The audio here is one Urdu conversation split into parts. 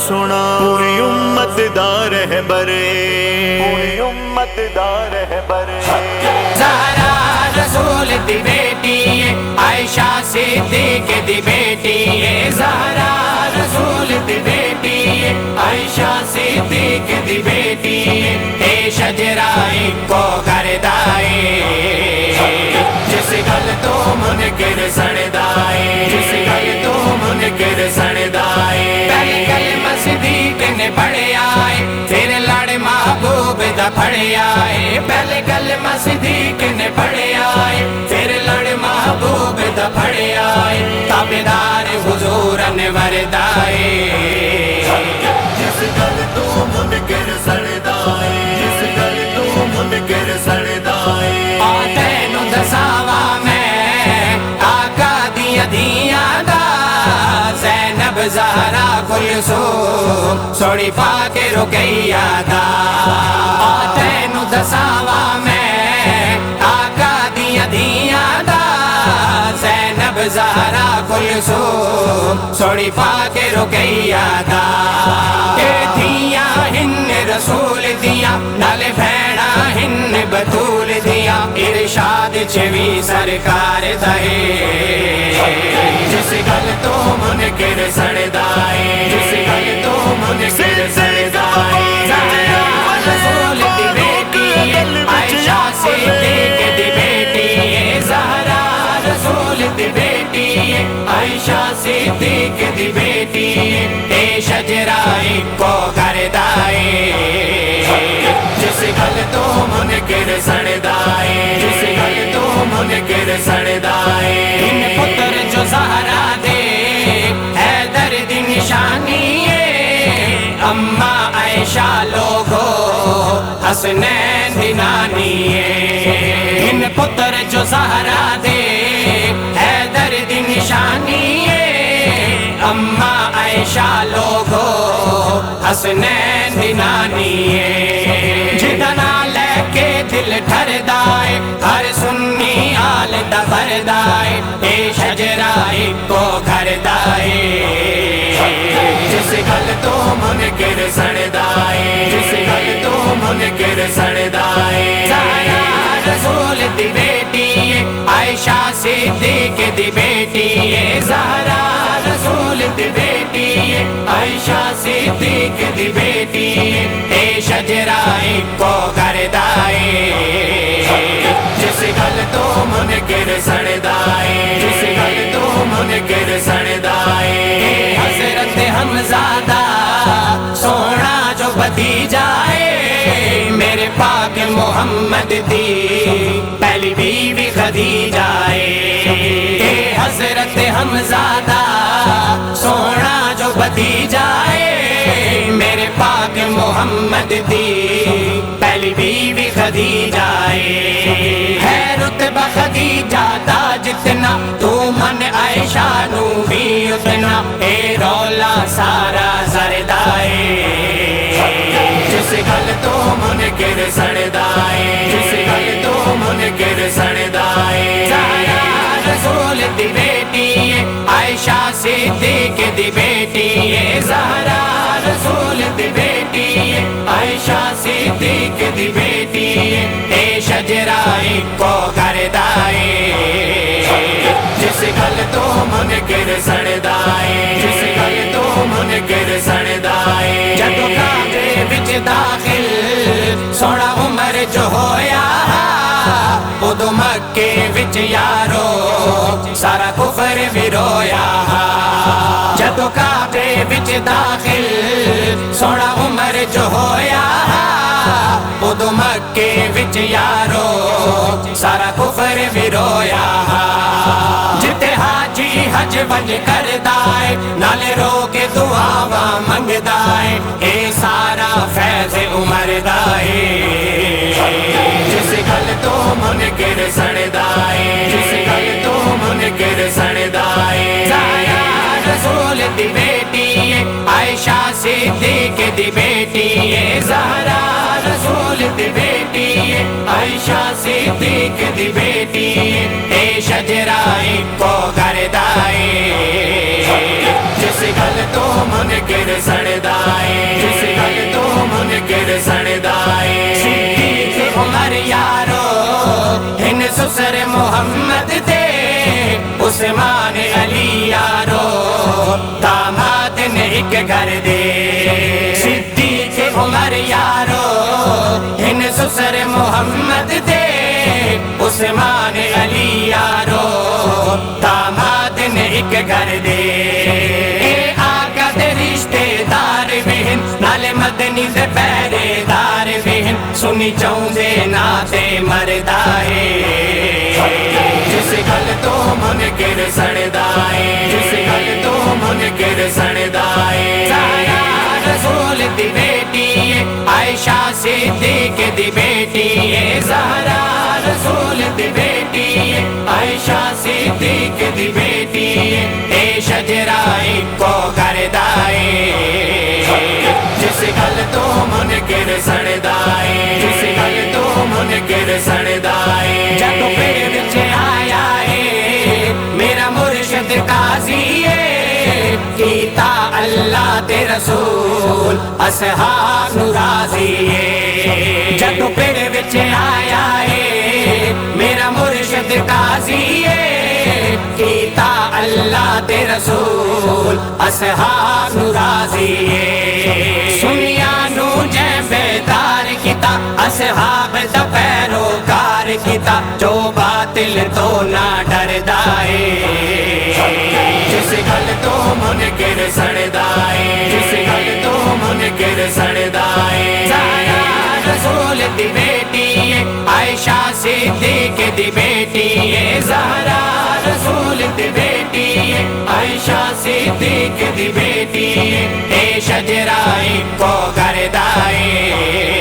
سنا پوری امت دا رہبر پوری امت دا رہبر زہرا رسول دی بیٹی ہے عائشہ صدیق دی بیٹی ہے زہرا رسول دی بیٹی ہے عائشہ صدیق دی بیٹی ہے اے شجرہ کو گردائے جس گل تو منکر سڑدائے جس گل تو منکر سڑدائے پہلے کلمہ صدیق نے پڑھیا ہے پھر لڑ محبوب دا پڑھیا ہے پہلے کلمہ صدیق نے پڑھیا ہے پھر لڑ محبوب دا پڑھیا ہے تابعدار حضور انور دائے جس گل تو منکر سڑدائے جس گل تو منکر سڑدائے تینوں دساوا میں آقا دیا دیا دا زینب زہرا کلثوم سوڑی پا کے رکیہ دا تینوں دساوا میں آقا دیا دیا دا زینب زہرا کلثوم سوڑی پا کے رکیہ دا اے دیا ہن رسول دیا نال بھیڑا ہن بطول دیا ارشاد چوی سرکار دائے جس گل تو منکر سڑدائے جس گل تو منکر سڑدائے زہرا رسول دی بیٹی ہے عائشہ صدیق دی بیٹی ہے زہرا رسول دی بیٹی ہے عائشہ صدیق دی بیٹی ہے اے شجرہ کو گردائے جس گل تو منکر سڑدائے جس گل تو منکر سڑدائے ان پتر جو زہرا دے حیدر دی نشانی ہے اماں عائشہ لوگو حسنین دی نانی ہے ان پتر جو زہرا دے حیدر دی نشانی ہے اماں عائشہ لوگو حسنین دی نانی ہے جدنا لے کے دل ٹھردائے ہر سنی آل دا بردائے اے شجرہ کو گھردائے جس گل تو منکر سڑدائے جس گل تو منکر سڑدائے زہرا رسول دی بیٹی ہے عائشہ صدیق دی بیٹی ہے زہرا رسول دی بیٹی ہے عائشہ صدیق دی بیٹی ہے اے شجرہ کو گردائے جس گل تو منکر سڑدائے جس گل تو منکر سڑدائے حضرت حمزہ سونا جو بدی جائے میرے پاک محمد دی پہلی بیوی خدیجہ ہے حضرت حمزہ سونا جو بدی جائے میرے پاک محمد دی پہلی بیوی خدیجہ ہے رتبہ خدیجہ دا جتنا تو من عائشہ نو بھی اتنا اے رولا سارا زردائے جس گل تو منکر سڑدائے جس گل تو منکر سڑدائے زہرا رسول دی بیٹی ہے عائشہ صدیق دی بیٹی ہے زہرا رسول دی بیٹی ہے عائشہ صدیق دی بیٹی ہے اے شجرہ کو گردائے جس گل تو منکر سڑدائے جس گل تو منکر سڑدائے جدو کعبے وچ داخل سونا عمر جو ہویا ادو مکے وچ یارو سارا کفر بھی رویا جدو کعبے وچ داخل سونا عمر جو ہویا ادو مکے وچ یارو سارا کفر بھی رویا جتے حاجی حج وج کردائے نالے رو کے دعاواں منگدائے اے سارا فیض عمر دائے جس گل تو منکر سڑدائے جس گل تو منکر سڑدائے زہرا رسول دی بیٹی ہے عائشہ صدیق دی بیٹی ہے زہرا رسول دی بیٹی ہے عائشہ صدیق دی بیٹی ہے اے شجرہ کو گردائے جس گل تو منکر سڑدا ہے جس گل تو منکر سڑدا ہے صدیق عمر یارو ہن سسر محمد دے عثمان علی یارو داماد نے ایک گھر دے صدیق عمر یارو ہن سسر محمد دے عثمان علی یارو داماد نے ایک گھر دے اے آقا دے رشتے دار بہن نال مدنی دے پہرے دار بہن سنی چاہوں دے ناتے مردا ہے جس گل تو منکر سڑدا ہے جس گل تو منکر سڑدا ہے زہرا رسول دی بیٹی ہے عائشہ صدیق دی بیٹی ہے زہرا رسول دی بیٹی ہے عائشہ صدیق دی بیٹی ہے اے شجرہ کو کردا ہے جس گل تو منکر سڑدا ہے جس گل تو منکر سڑدا ہے جدوں پیڑ وچ آیا ہے میرا مرشد قاضی ہے کیتا اللہ تے رسول اصحاب نو راضی ہے جدوں پیڑ وچ آیا ہے میرا مرشد قاضی ہے کیتا اللہ تے رسول اصحاب نو راضی ہے سنیا نو جے بیدار کیتا اصحاب دا پیروکار کیتا جو باطل تو نہ ڈردا ہے جس گل تو منکر سڑدا ہے جس گل تو منکر سڑدا ہے زہرا رسول دی بیٹی ہے عائشہ صدیق دی بیٹی ہے زہرا رسول دی بیٹی ہے عائشہ صدیق دی بیٹی ہے اے شجرہ کو کردا ہے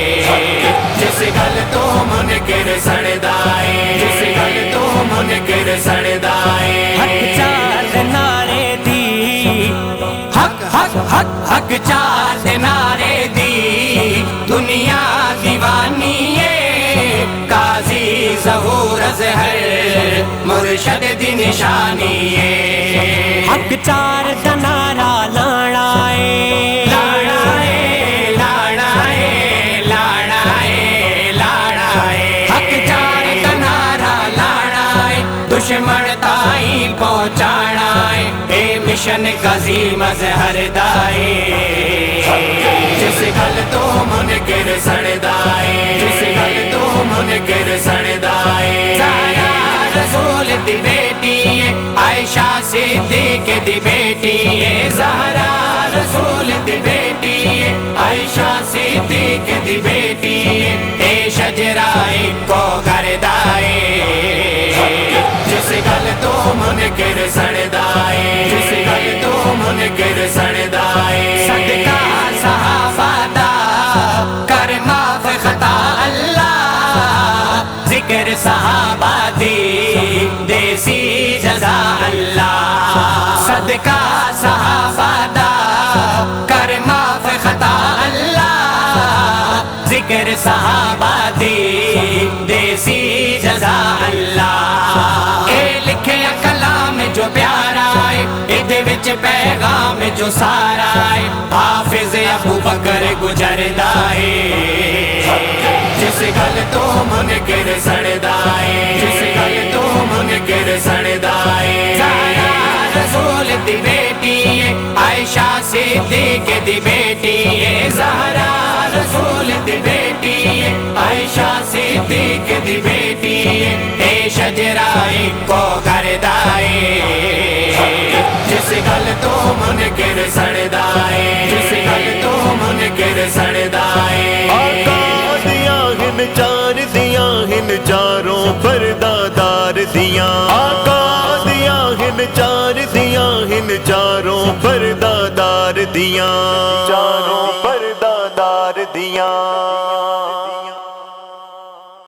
جس گل تو منکر سڑدا ہے جس گل تو منکر سڑدا ہے حق چار نعرے دی حق حق حق حق چار نعرے دی دنیا دیوانی ہے قاضی ظہور اظہر مرشد دی نشانی ہے حق چار نعرہ لانا ہے لانا ہے لانا ہے لانا ہے لانا ہے حق چار نعرہ لانا ہے دشمن تائیں پہنچانا ہے اے مشن عظیم اظہر دائے جس گل تو منکر سڑدا ہے جس گل تو منکر سڑدا ہے زہرا رسول دی بیٹی ہے عائشہ صدیق دی بیٹی ہے زہرا رسول دی بیٹی ہے عائشہ صدیق دی بیٹی ہے اے شجرہ کو کردا ہے جس گل تو منکر سڑدا ہے جس گل تو منکر سڑدا ہے صدقہ صحابہ دا کر معاف خطا اللہ ذکر صحابہ دی دیسی جزا اللہ صدقہ صحابہ دا کر معاف خطا اللہ ذکر صحابہ دی دیسی جزا اللہ اے لکھے کلام جو پیارا ہے ادھے وچ پیغام جو سارا ہے حافظ ابو بکر گزردا ہے جس گل تو منکر سڑدا ہے جس گل تو منکر سڑدا ہے زہرا رسول دی بیٹی ہے عائشہ صدیق دی بیٹی ہے زہرا رسول دی بیٹی ہے عائشہ صدیق دی بیٹی ہے اے شجرہ کو کردا ہے جس گل تو منکر سڑدا ہے جس گل تو منکر سڑدا ہے آقا دیاں ہن چار دیاں ہن چاروں پردادار دیاں آقا دیاں ہن چار دیاں ہن چاروں پردادار دیاں